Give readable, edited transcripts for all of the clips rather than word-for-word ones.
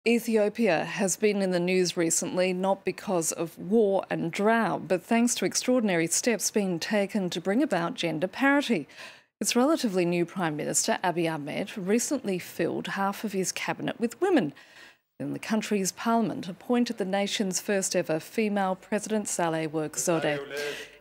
Ethiopia has been in the news recently not because of war and drought, but thanks to extraordinary steps being taken to bring about gender parity. Its relatively new Prime Minister, Abiy Ahmed, recently filled half of his cabinet with women. Then the country's parliament appointed the nation's first ever female president, Saleh Work Zodeh.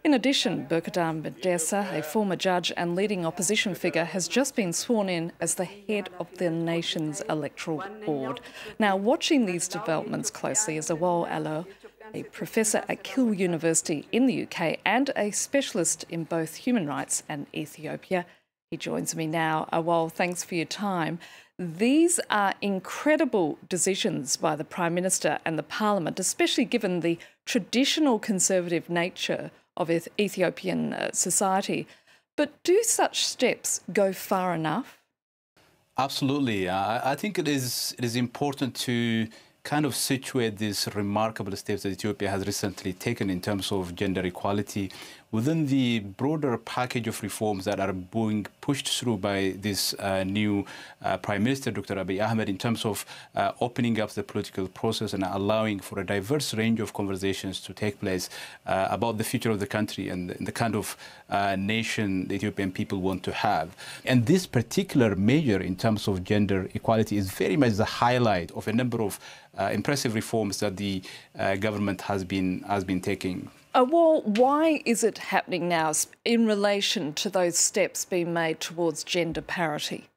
In addition, Berkadam Medessa, a former judge and leading opposition figure, has just been sworn in as the head of the nation's electoral board. Now, watching these developments closely is Awol Allo, a professor at Keele University in the UK and a specialist in both human rights and Ethiopia. He joins me now. Awol, thanks for your time. These are incredible decisions by the Prime Minister and the Parliament, especially given the traditional conservative nature of Ethiopian society. But do such steps go far enough? Absolutely. I think it is important to kind of situate these remarkable steps that Ethiopia has recently taken in terms of gender equality within the broader package of reforms that are being pushed through by this new Prime Minister, Dr. Abiy Ahmed, in terms of opening up the political process and allowing for a diverse range of conversations to take place about the future of the country and the kind of nation the Ethiopian people want to have. And this particular measure in terms of gender equality is very much the highlight of a number of impressive reforms that the government has been taking. Well, why is it happening now in relation to those steps being made towards gender parity?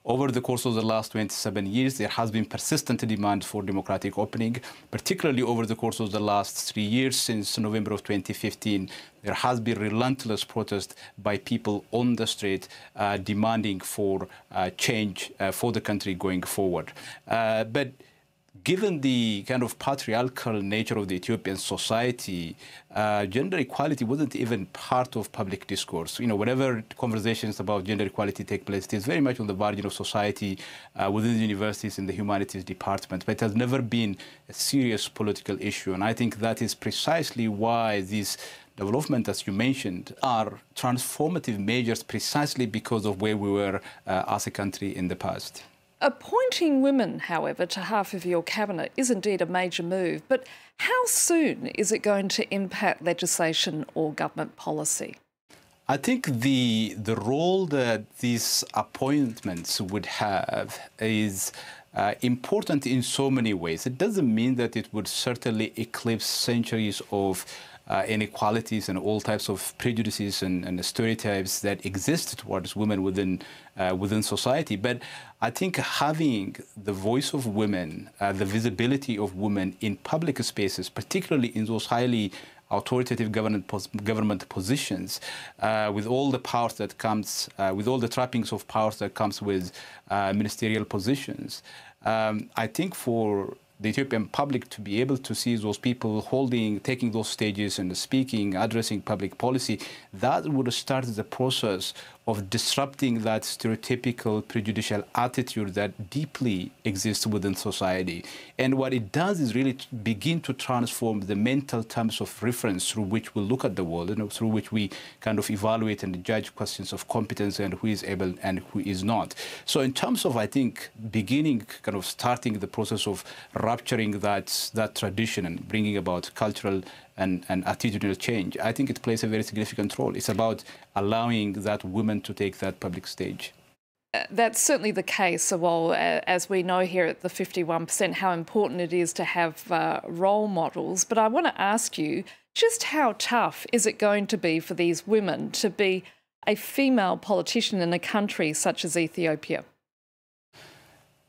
Over the course of the last 27 years, there has been persistent demand for democratic opening, particularly over the course of the last 3 years. Since November of 2015, there has been relentless protest by people on the street demanding for change for the country going forward. But given the kind of patriarchal nature of the Ethiopian society, gender equality wasn't even part of public discourse. You know, whenever conversations about gender equality take place, it is very much on the margin of society, within the universities in the humanities department, but it has never been a serious political issue. And I think that is precisely why these developments, as you mentioned, are transformative measures precisely because of where we were as a country in the past. Appointing women, however, to half of your cabinet is indeed a major move, but how soon is it going to impact legislation or government policy? I think the role that these appointments would have is important in so many ways. It doesn't mean that it would certainly eclipse centuries of inequalities and all types of prejudices and stereotypes that exist towards women within society. But I think having the voice of women, the visibility of women in public spaces, particularly in those highly authoritative government positions, with all the powers that comes, with all the trappings of powers that comes with ministerial positions, I think for the Ethiopian public to be able to see those people taking those stages and speaking, addressing public policy, that would start the process of disrupting that stereotypical prejudicial attitude that deeply exists within society. And what it does is really begin to transform the mental terms of reference through which we look at the world, through which we kind of evaluate and judge questions of competence and who is able and who is not. So in terms of, I think, starting the process of rupturing that tradition and bringing about cultural and attitudinal change, I think it plays a very significant role. It's about allowing that women to take that public stage. That's certainly the case, Awol, as we know here at the 51%, how important it is to have role models. But I want to ask you, just how tough is it going to be for these women to be a female politician in a country such as Ethiopia?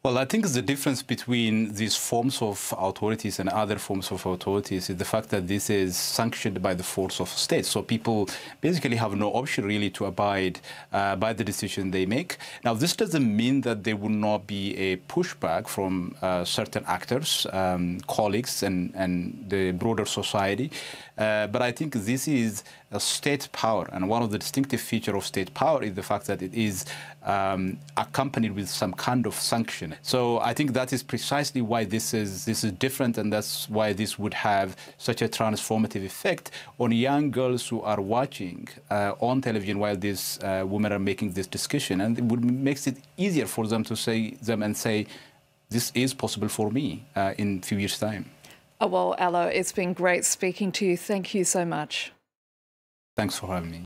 Well, I think the difference between these forms of authorities and other forms of authorities is the fact that this is sanctioned by the force of state. So people basically have no option really to abide by the decision they make. Now, this doesn't mean that there will not be a pushback from certain actors, colleagues, and the broader society. But I think this is a state power, and one of the distinctive features of state power is the fact that it is accompanied with some kind of sanction. So I think that is precisely why this is different, and that's why this would have such a transformative effect on young girls who are watching on television while these women are making this discussion, and it makes it easier for them to say this is possible for me in a few years' time. Awol Allo, it's been great speaking to you. Thank you so much. Thanks for having me.